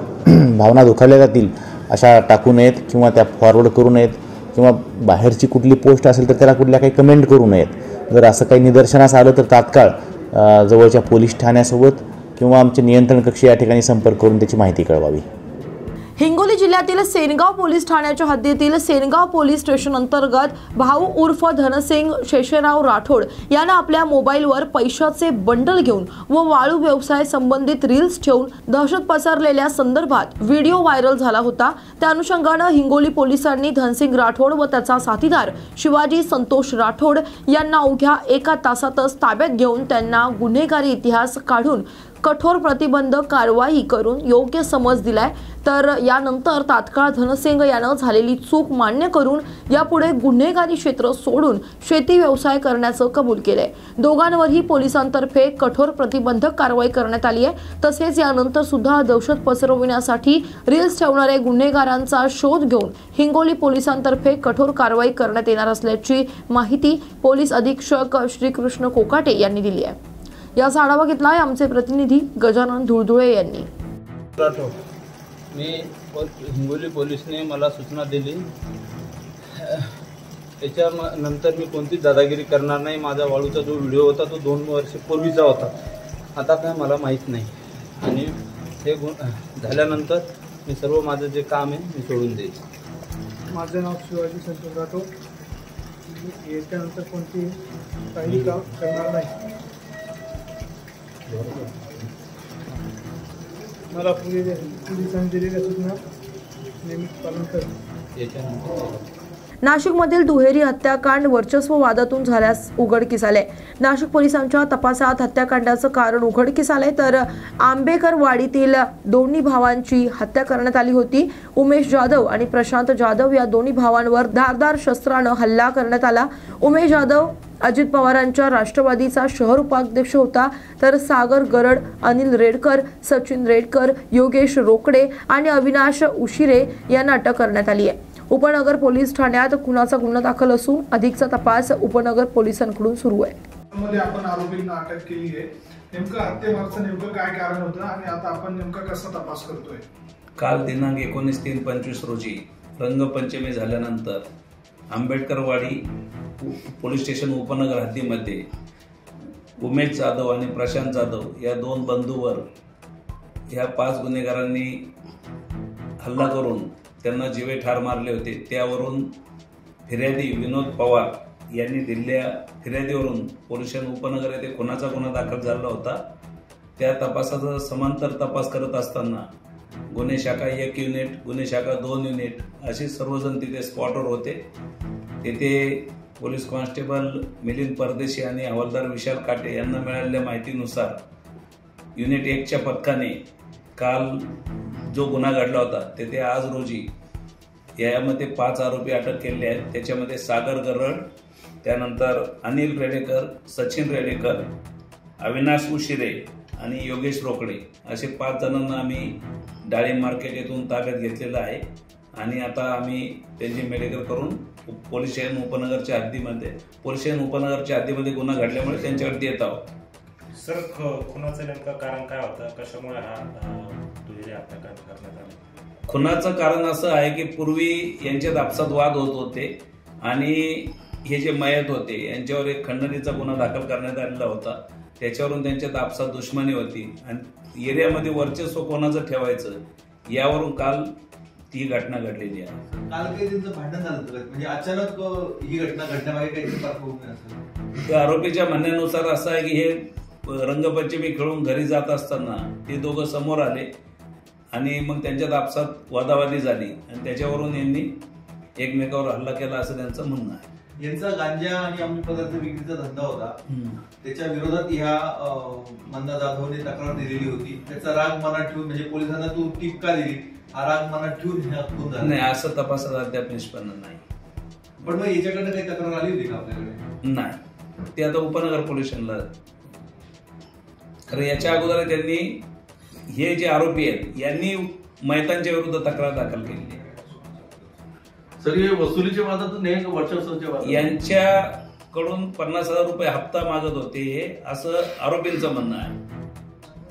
Speaker 14: भावना दुखावल्या जातील अशा टाकू नयेत किंवा त्या फॉरवर्ड करू नयेत किंवा बाहेरची कुठली पोस्ट असेल तर त्याला कुठल्या काही कमेंट करू नयेत. जर असं काही निदर्शनास आलं तर तात्काळ जवळच्या पोलीस ठाण्यासोबत किंवा आमचे नियंत्रण कक्ष या ठिकाणी संपर्क करून त्याची माहिती कळवावी.
Speaker 1: हिंगोली जिल्ह्यातील सेनगाव पोलीस ठाण्याच्या हद्दीतील सेनगाव पोलीस स्टेशन अंतर्गत भाऊ उर्फ धनसिंग शेषराव राठोड यानं आपल्या मोबाईलवर पैशाचे बंडल घेऊन व वाळू व्यवसाय संबंधित रील्स ठेवून दहशत पसरलेल्या संदर्भात व्हिडिओ व्हायरल झाला होता. त्या अनुषंगानं हिंगोली पोलिसांनी धनसिंग राठोड व त्याचा साथीदार शिवाजी संतोष राठोड यांना अवघ्या 1 तासातच ताब्यात घेऊन त्यांना गुन्हेगारी इतिहास काढून कठोर प्रतिबंधक कारवाई करून योग्य समज दिलाय. तर यानंतर तात्काळ धनसिंग यानं झालेली चूक मान्य करून यापुढे गुन्हेगारी क्षेत्र सोडून शेती व्यवसाय करण्याचं कबूल केलंय. दोघांवरही पोलिसांतर्फे कठोर प्रतिबंधक कारवाई करण्यात आली आहे. तसेच यानंतर सुद्धा दहशत पसरविण्यासाठी रील्स ठेवणाऱ्या गुन्हेगारांचा शोध घेऊन हिंगोली पोलिसांतर्फे कठोर कारवाई करण्यात येणार असल्याची माहिती पोलीस अधीक्षक श्रीकृष्ण कोकाटे यांनी दिली आहे. याचा आढावा घेतलाय आमचे प्रतिनिधी गजानन धुळधुळे यांनी.
Speaker 15: मी हिंगोली पोलिसने मला सूचना दिली, त्याच्यानंतर मी कोणतीच दादागिरी करणार नाही. माझा वाळूचा जो व्हिडिओ होता तो 2 वर्षापूर्वीचा होता, आता काय मला माहीत नाही. आणि हे झाल्यानंतर मी सर्व माझं जे काम आहे मी सोडून देईल.
Speaker 16: माझं नाव शिवाजी संतोष राठोड. याच्यानंतर कोणती काही काम करणार नाही. मला पोलिसांनी दिलेल्या सूचना नेहमी पालन करेन.
Speaker 1: नाशिकमधील दुहेरी हत्याकांड वर्चस्व वादातून झाल्यास उघडकीस आले. नाशिक पोलिसांच्या तपासात हत्याकांडाचं कारण उघडकीस आले. तर आंबेकरवाडीतील दोन्ही भावांची हत्या करण्यात आली होती. उमेश जाधव आणि प्रशांत जाधव या दोन्ही भावांवर धारदार शस्त्रानं हल्ला करण्यात आला. उमेश जाधव अजित पवारांच्या राष्ट्रवादीचा शहर उपाध्यक्ष होता. तर सागर गरड, अनिल रेडकर, सचिन रेडकर, योगेश रोकडे आणि अविनाश उशिरे यांना अटक करण्यात आली आहे. उपनगर पोलीस ठाण्यात खुनाचा गुन्हा दाखल असून अधिकचा तपास उपनगर पोलिसांकडून सुरू आहे.
Speaker 16: मध्ये आपण आरोपींना अटक केली आहे. नेमकं हत्येमागचं नेमकं काय कारण होतं आणि आता आपण नेमका कसा तपास करतोय?
Speaker 15: काल दिनांक 19/3/25 रोजी रंगपंचमी झाल्यानंतर आंबेडकरवाडी पोलीस स्टेशन उपनगर हद्दीमध्ये उमेश जाधव आणि प्रशांत जाधव या 2 बंधूवर ह्या 5 गुन्हेगारांनी हल्ला करून त्यांना जीवे ठार मारले होते. त्यावरून फिर्यादी विनोद पवार यांनी दिलेल्या फिर्यादीवरून पोलीस स्टेशन उपनगर येथे खुनाचा गुन्हा दाखल झाला होता. त्या तपासाचा समांतर तपास करत असताना गुन्हे शाखा 1 युनिट, गुन्हे शाखा 2 युनिट असे सर्वजण तिथे स्पॉटवर होते. तेथे पोलीस कॉन्स्टेबल मिलिंद परदेशी आणि हवालदार विशाल काटे यांना मिळालेल्या माहितीनुसार युनिट 1च्या पथकाने काल जो गुन्हा घडला होता तेथे आज रोजी यामध्ये 5 आरोपी अटक केले आहेत. त्याच्यामध्ये सागर गरड, त्यानंतर अनिल रेडेकर, सचिन रेडेकर, अविनाश उशिरे आणि योगेश रोकडे असे 5 जणांना आम्ही डाळिंब मार्केट येथून ताब्यात घेतलेलं आहे. आणि आता आम्ही त्यांची मेडिकल करून पोलीस स्टेशन उपनगरच्या हद्दीमध्ये गुन्हा घडल्यामुळे त्यांच्यावरती येत आहोत.
Speaker 17: सर, खुनाचं नेमकं कारण काय होतं? कशामुळे हा दुहेरी हत्याकांड करण्यात आला?
Speaker 15: खुनाचं कारण असं आहे की पूर्वी यांच्यात आपसात वाद होत होते आणि हे जे मयत होते यांच्यावर एक खंडणीचा गुन्हा दाखल करण्यात आलेला होता. त्याच्यावरून त्यांच्यात आपसात दुश्मनी होती आणि एरियामध्ये वर्चस्व कोणाचं ठेवायचं यावरून काल ती घटना घडलेली आहे.
Speaker 12: काल काही त्यांचं भांडण झालं होतं, म्हणजे अचानक ही घटना घडण्यामागे काही पार्श्वभूमी असेल?
Speaker 15: त्या आरोपीच्या म्हणण्यानुसार असं आहे की हे रंगपंचमी खेळून घरी जात असताना ते दोघं समोर आले आणि मग त्यांच्यात आपसात वादावादी झाली आणि त्याच्यावरून यांनी एकमेकावर हल्ला केला असं त्यांचं म्हणणं आहे.
Speaker 12: यांचा गांजा आणि अंमली पदार्थ विक्रीचा धंदा होता. त्याच्या विरोधात ह्या मंदा जाधवने तक्रार दिलेली होती. त्याचा राग मनात ठेवून, म्हणजे पोलिसांना तू टीप का दिली, हा राग मनात ठेवून हे खून झालं
Speaker 15: नाही असं तपासात अद्याप निष्पन्न नाही.
Speaker 12: पण मग याच्याकडनं काही तक्रार आली होती का आपल्याकडे?
Speaker 15: नाही, ते आता उपनगर पोलीस स्टेशनला. खरं याच्या अगोदर त्यांनी हे जे आरोपी आहेत यांनी मयतांच्या विरुद्ध तक्रार दाखल केली.
Speaker 12: सर, हे वसुलीच्या वादातून हे वर्चस्वाच्या वादात
Speaker 15: यांच्याकडून 50,000 रुपये हप्ता मागत होते असं आरोपींचं म्हणणं आहे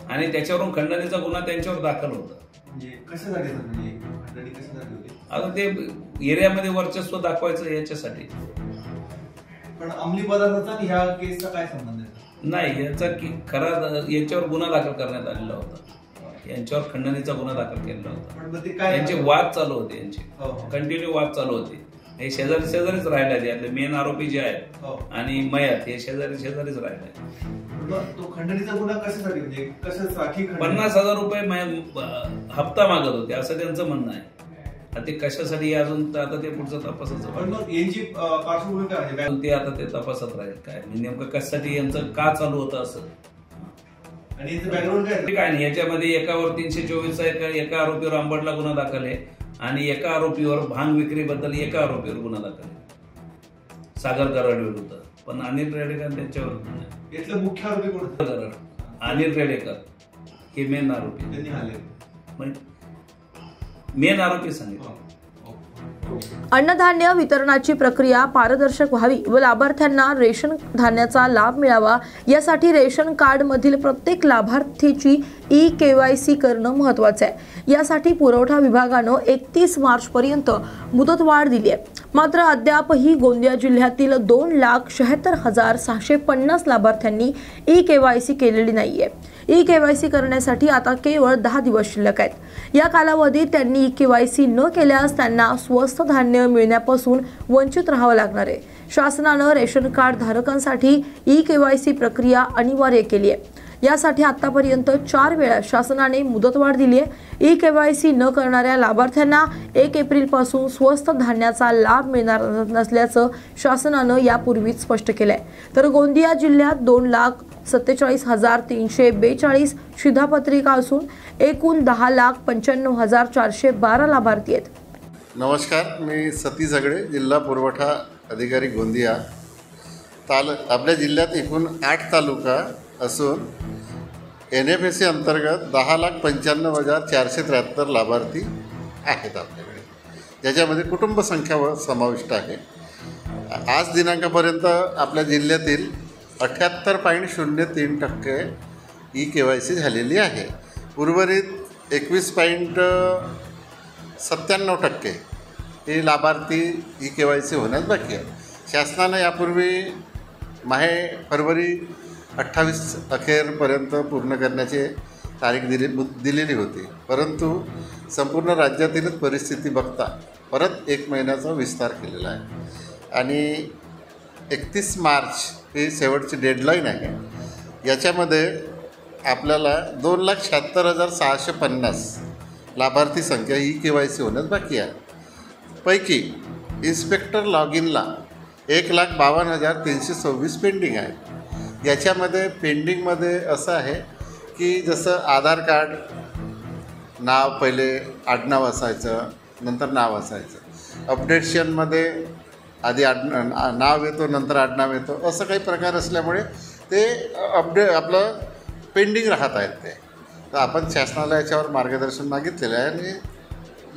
Speaker 15: आणि त्याच्यावरून खंडणीचा गुन्हा त्यांच्यावर दाखल होता.
Speaker 12: कशासाठी कशासाठी होती?
Speaker 15: आता ते एरियामध्ये वर्चस्व दाखवायचं याच्यासाठी.
Speaker 12: पण अंमली पदार्थाचा आणि ह्या केसचा काय संबंध आहे?
Speaker 15: नाही, याचा खरा यांच्यावर गुन्हा दाखल करण्यात आलेला होता. यांच्यावर खंडणीचा गुन्हा दाखल केलेला होता. यांचे वाद चालू होते, यांचे कंटिन्यू वाद चालू होते. हे शेजारीच राहिला. यातले मेन आरोपी जे आहेत आणि मयत हे शेजारीच राहिला.
Speaker 12: तो खंडणीचा गुन्हा कशासाठी, म्हणजे कशासाठी?
Speaker 15: 50,000 रुपये हप्ता मागत होते असं त्यांचं म्हणणं आहे. ते कशासाठी अजून आता ते पुढचं तपासाचं ते आता ते तपासात राहील. काय नेमकं कशासाठी यांचं का चालू होतं असं काय नाही. याच्यामध्ये एकावर 324 एका आरोपीवर अंबडला गुन्हा दाखल आहे आणि एका आरोपीवर भांग विक्रीबद्दल एका आरोपीवर गुन्हा दाखल आहे सागर गरड विरुद्ध. पण अनिल रेडेकर त्यांच्यावर
Speaker 12: मुख्य आरोपी कोण?
Speaker 15: अनिल रेडेकर हे मेन आरोपी, मेन आरोपी सांगितलं.
Speaker 1: अन्नधान्य वितरणाची प्रक्रिया पारदर्शक व्हावी व लाभार्थ्यांना रेशन धान्याचा लाभ मिळावा यासाठी रेशन कार्डमधील प्रत्येक लाभार्थीची ई-KYC करणं महत्त्वाचं आहे. यासाठी पुरवठा विभागानं 31 मार्चपर्यंत मुदतवाढ दिली आहे. मात्र अद्यापही गोंदिया जिल्ह्यातील 2,76,650 लाभार्थ्यांनी ई-KYC केलेली नाहीये. ई-KYC करण्यासाठी आता केवळ 10 दिवस शिल्लक आहेत. या कालावधीत त्यांनी ई-KYC न केल्यास त्यांना स्वस्त धान्य मिळण्यापासून वंचित राहावं लागणार आहे. शासनानं रेशन कार्ड धारकांसाठी ई-KYC प्रक्रिया अनिवार्य केली आहे. यासाठी आतापर्यंत 4 वेळा शासनाने मुदतवाढ दिली आहे. ई-KYC न करणाऱ्या लाभार्थ्यांना 1 एप्रिलपासून स्वस्त धान्याचा लाभ मिळणार नसल्याचं शासनानं यापूर्वीच स्पष्ट केलंय. तर गोंदिया जिल्ह्यात 2,47,342 शिधापत्रिका असून एकूण 10,95,412 लाभार्थी आहेत.
Speaker 18: नमस्कार, मी सती झगडे, जिल्हा पुरवठा अधिकारी गोंदिया. आपल्या जिल्ह्यात एकूण 8 तालुका असून NFSC अंतर्गत 10,95,473 लाभार्थी आहेत आपल्याकडे, ज्याच्यामध्ये कुटुंब संख्या समाविष्ट आहे. आज दिनांकापर्यंत आपल्या जिल्ह्यातील 78.03% EKYC झालेली आहे. उर्वरित 21.97% हे लाभार्थी EKYC होण्यास बाकी आहे. शासनानं यापूर्वी फरवरी 28 अखेरपर्यंत पूर्ण करण्याची तारीख दिलेली होती, परंतु संपूर्ण राज्यातीलच परिस्थिती बघता परत 1 महिन्याचा विस्तार केलेला आहे आणि 31 मार्च ही शेवटची डेडलाईन आहे. याच्यामध्ये आपल्याला 2,76,650 लाभार्थी संख्या EKYC होण्यास बाकी आहे. पैकी इन्स्पेक्टर लॉग इनला 1,52,326 पेंडिंग आहे. याच्यामध्ये पेंडिंगमध्ये असं आहे की जसं आधार कार्ड नाव पहिले आडनाव असायचं, नंतर नाव असायचं. अपडेशनमध्ये आधी नाव येतो, नंतर आडनाव येतो, असं काही प्रकार असल्यामुळे ते आपलं पेंडिंग राहत आहेत. ते तर आपण शासनाला याच्यावर मार्गदर्शन मागितलेलं आहे आणि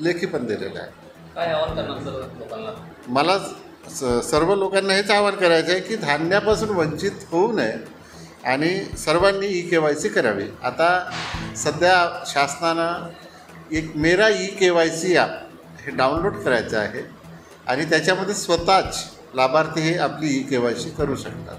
Speaker 18: लेखी पण दिलेलं आहे.
Speaker 5: काय आवाहन करणार सर लोकांना?
Speaker 18: मला सर्व लोकांना हेच आवाहन करायचं आहे की धान्यापासून वंचित होऊ नये आणि सर्वांनी EKYC करावी. आता सध्या शासनानं एक मेरा EKYC ॲप हे डाउनलोड करायचं आहे आणि त्याच्यामध्ये स्वतःच लाभार्थी हे आपली EKYC करू शकतात.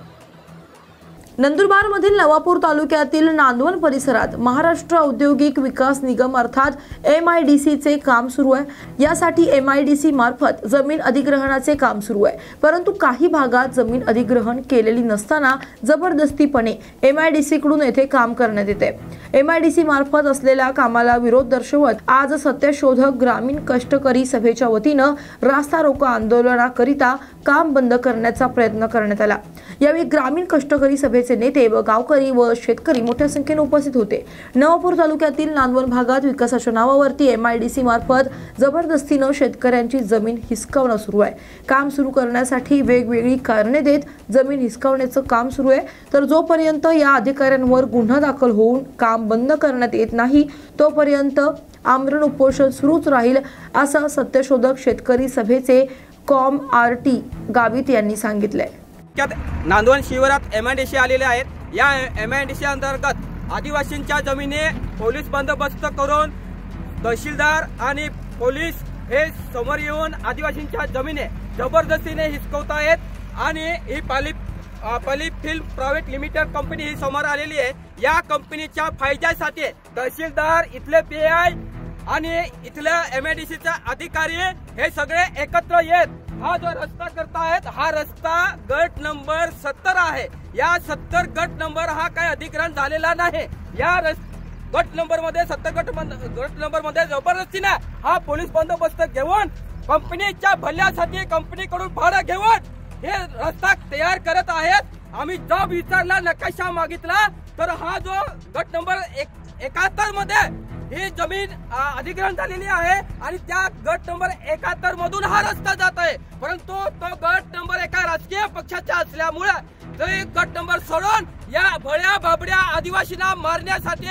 Speaker 1: नंदुरबारमधील नवापूर तालुक्यातील नांदवण परिसरात महाराष्ट्र औद्योगिक विकास निगम अर्थात MIDCचे काम सुरू आहे. यासाठी MIDC मार्फत जमीन अधिग्रहणाचे काम सुरू आहे, परंतु काही भागात जमीन अधिग्रहण केलेली नसताना जबरदस्तीपणे MIDC कडून येथे काम करण्यात येते. MIDC मार्फत असलेल्या कामाला विरोध दर्शवत आज सत्यशोधक ग्रामीण कष्टकरी सभेच्या वतीनं रास्ता रोको आंदोलनाकरिता काम बंद करण्याचा प्रयत्न करण्यात आला. यावेळी ग्रामीण कष्टकरी सभेचे नेते व गावकरी व शेतकरी मोठ्या संख्येने उपस्थित होते. नवापूर तालुक्यातील नांदवण भागात विकासाच्या नावावरती MIDC मार्फत जबरदस्तीनं शेतकऱ्यांची जमीन हिसकावणं सुरू आहे. काम सुरू करण्यासाठी वेगवेगळी कारणे देत जमीन हिसकावण्याचं काम सुरू आहे. तर जोपर्यंत या अधिकाऱ्यांवर गुन्हा दाखल होऊन काम बंद करण्यात येत नाही तोपर्यंत आमरण उपोषण सुरूच राहील, असं सत्यशोधक शेतकरी सभेचे कॉम RT गावित यांनी सांगितलंय.
Speaker 19: नांदवण शिवारात MIDC आलेले आहेत. या MIDC अंतर्गत आदिवासींच्या जमिनी पोलीस बंदोबस्त करून तहसीलदार आणि पोलीस हे समोर येऊन आदिवासींच्या जमिनी जबरदस्तीने हिसकवतायत आणि ही फिल्म प्रायव्हेट लिमिटेड कंपनी ही समोर आलेली आहे. या कंपनीच्या फायद्यासाठी तहसीलदार, इथले PI आणि इथले MIDCचे अधिकारी हे सगळे एकत्र येत हा जो रस्ता करतायत, हा रस्ता गट नंबर 70 आहे. या 70 गट नंबर हा काही अधिग्रहण झालेला नाही. या गट नंबर मध्ये 70 गट नंबर मध्ये जबरदस्तीने हा पोलीस बंदोबस्त घेऊन कंपनीच्या भल्यासाठी कंपनीकडून भाडं घेऊन हे रस्ता तयार करत आहेत. आम्ही जब विचारला, नकाशा मागितला, तर हा जो गट नंबर 71 मध्ये ही जमीन अधिग्रहण झालेली आहे आणि त्या गट नंबर 71 मधून हा रस्ता जात आहे. परंतु तो गट नंबर एका राजकीय पक्षाचा असल्यामुळे तो गट नंबर सोडून या भळ्या बाबड्या आदिवासींना मारण्यासाठी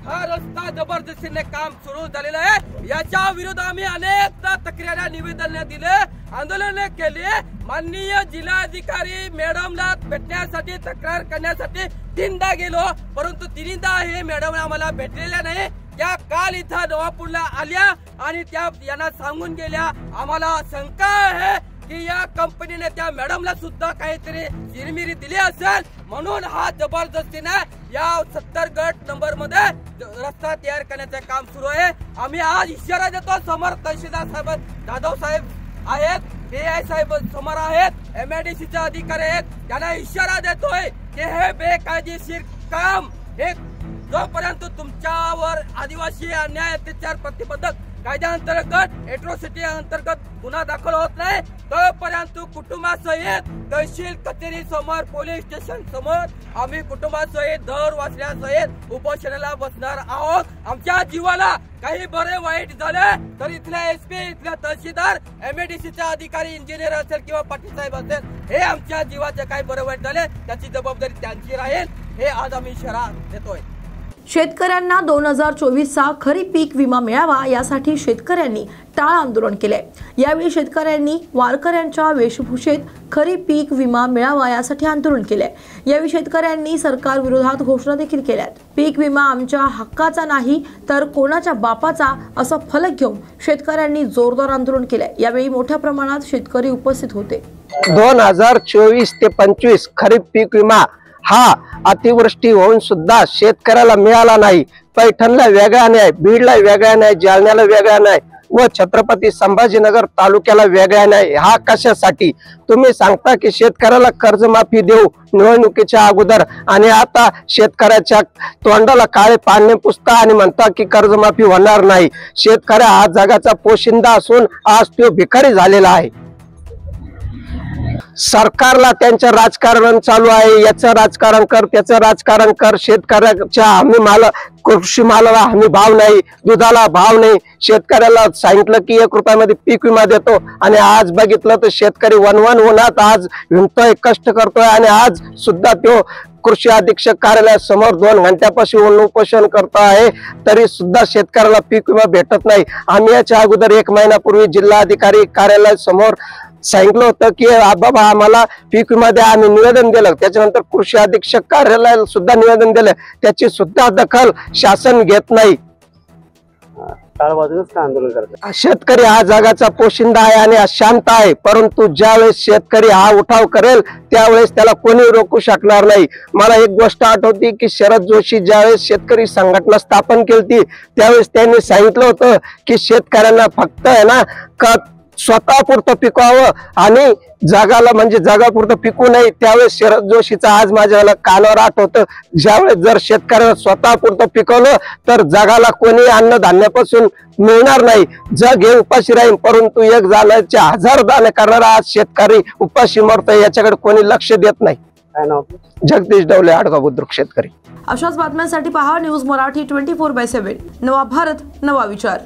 Speaker 19: हा रस्ता जबरदस्तीने काम सुरू झालेलं आहे. याच्या विरोधात आम्ही अनेक तक्रारी, निवेदन दिले, आंदोलन केले. माननीय जिल्हाधिकारी मॅडमला भेटण्यासाठी, तक्रार करण्यासाठी 3दा गेलो, परंतु 3दा हे मॅडम आम्हाला भेटलेल्या नाही. त्या काल इथं नवापूरला आल्या आणि त्या यांना सांगून गेल्या. आम्हाला शंका आहे की या कंपनीने त्या मॅडमला सुद्धा काहीतरी जिरमिरी दिली असेल, म्हणून हा जबरदस्तीने या 70 गट नंबर मध्ये रस्ता तयार करण्याचे काम सुरू आहे. आम्ही आज इशारा देतो, समोर तहसीलदार साहेब, जाधव साहेब आहेत, PI साहेब समोर आहेत, MIDCचे अधिकारी आहेत, त्यांना इशारा देतोय की हे बेकायदेशीर काम हे जोपर्यंत तुमच्यावर आदिवासी अन्याय अत्याचार प्रतिबंधक कायद्याअंतर्गत, एट्रोसिटी अंतर्गत गुन्हा दाखल होत नाही तोपर्यंत कुटुंबासहित तहसील कचेरी समोर, पोलीस स्टेशन समोर आम्ही कुटुंबासहित, दर वाचण्यासहित उपोषणाला बसणार आहोत. आमच्या जीवाला काही बरे वाईट झाले तर इथल्या SP, इथल्या तहसीलदार, MIDCचे अधिकारी, इंजिनियर असेल किंवा पाटील साहेब असेल, हे आमच्या जीवाचे काही बरे वाईट झाले त्याची जबाबदारी त्यांची राहील. हे आज आम्ही इशारा देतोय.
Speaker 1: शेतकऱ्यांना 2024चा खरीप पीक विमा मिळावा यासाठी शेतकऱ्यांनी टाळ आंदोलन केले। यावेळी शेतकऱ्यांनी वारकऱ्यांच्या वेशभूषेत खरीप पीक विमा मिळावा यासाठी आंदोलन केले। यावेळी शेतकऱ्यांनी सरकार विरोधात घोषणा देखील केल्यात। पीक विमा आमच्या हक्काचा नाही तर कोणाच्या बापाचा असं फलक घेऊन शेतकऱ्यांनी जोरदार आंदोलन केले। यावेळी मोठ्या प्रमाणात शेतकरी उपस्थित होते।
Speaker 20: 2024 ते 25 खरीप पीक विमा हा अतिवृष्टी होऊन सुद्धा शेतकऱ्याला मिळाला नाही। पैठणला वेगळा नाही, बीडला वेगळा नाही, जालन्याला वेगळा नाही व छत्रपती संभाजीनगर तालुक्याला वेगळा नाही। हा कशासाठी? तुम्ही सांगता की शेतकऱ्याला कर्जमाफी देऊ निवडणुकीच्या अगोदर आणि आता शेतकऱ्याच्या तोंडाला काळे पाणी पुसता आणि म्हणता की कर्जमाफी होणार नाही। शेतकरी हा जगाचा पोशिंदा असून आज तो भिकारी झालेला आहे। सरकारला त्यांचं राजकारण चालू आहे, याचं राजकारण कर, त्याचं राजकारण कर। शेतकऱ्याच्या हमी माल, कृषी मालाला हमी भाव नाही, दुधाला भाव नाही। शेतकऱ्याला सांगितलं की 1 रुपयामध्ये पीक विमा देतो आणि आज बघितलं तर शेतकरी वनवन उन्हात आज हिंडतोय, कष्ट करतोय आणि आज सुद्धा तो कृषी अधीक्षक कार्यालयासमोर 2 घंट्यापासून उपोषण करतो आहे, तरी सुद्धा शेतकऱ्याला पीक विमा भेटत नाही। आम्ही याच्या अगोदर 1 महिन्यापूर्वी जिल्हाधिकारी कार्यालयासमोर सांगितलं होतं की बाबा आम्हाला पीक विमा द्या, आम्ही निवेदन दिलं। त्याच्यानंतर कृषी अधीक्षक कार्यालयाला सुद्धा निवेदन दिलं, त्याची सुद्धा दखल शासन घेत नाही।
Speaker 21: आंदोलन करतात।
Speaker 20: शेतकरी हा जगाचा पोशिंदा आहे आणि शांत आहे, परंतु ज्यावेळेस शेतकरी हा उठाव करेल त्यावेळेस त्याला कोणी रोखू शकणार नाही। मला एक गोष्ट आठवते की शरद जोशी ज्यावेळेस शेतकरी संघटना स्थापन केली त्यावेळेस त्यांनी सांगितलं होतं की शेतकऱ्यांना फक्त आहे ना स्वतःपुरतं पिकवावं आणि जगाला म्हणजे जगापुरतं पिकू नये। त्यावेळेस शरद जोशीचा आज माझ्या कानावर आठवतं, ज्यावेळेस जर शेतकऱ्याला स्वतःपुरतं पिकवलं तर जगाला कोणी अन्नधान्यापासून मिळणार नाही, जग हे उपाशी राहील। परंतु 1 दाण्याचे 1000 दाणे करणारा आज शेतकरी उपाशी मरतोय, याच्याकडे कोणी लक्ष देत नाही।
Speaker 21: काय नाव?
Speaker 20: जगदीश डवले, आडगाव बुद्रुक शेतकरी।
Speaker 1: अशाच बातम्यांसाठी पहा न्यूज मराठी 24/7। नवा भारत, नवा विचार।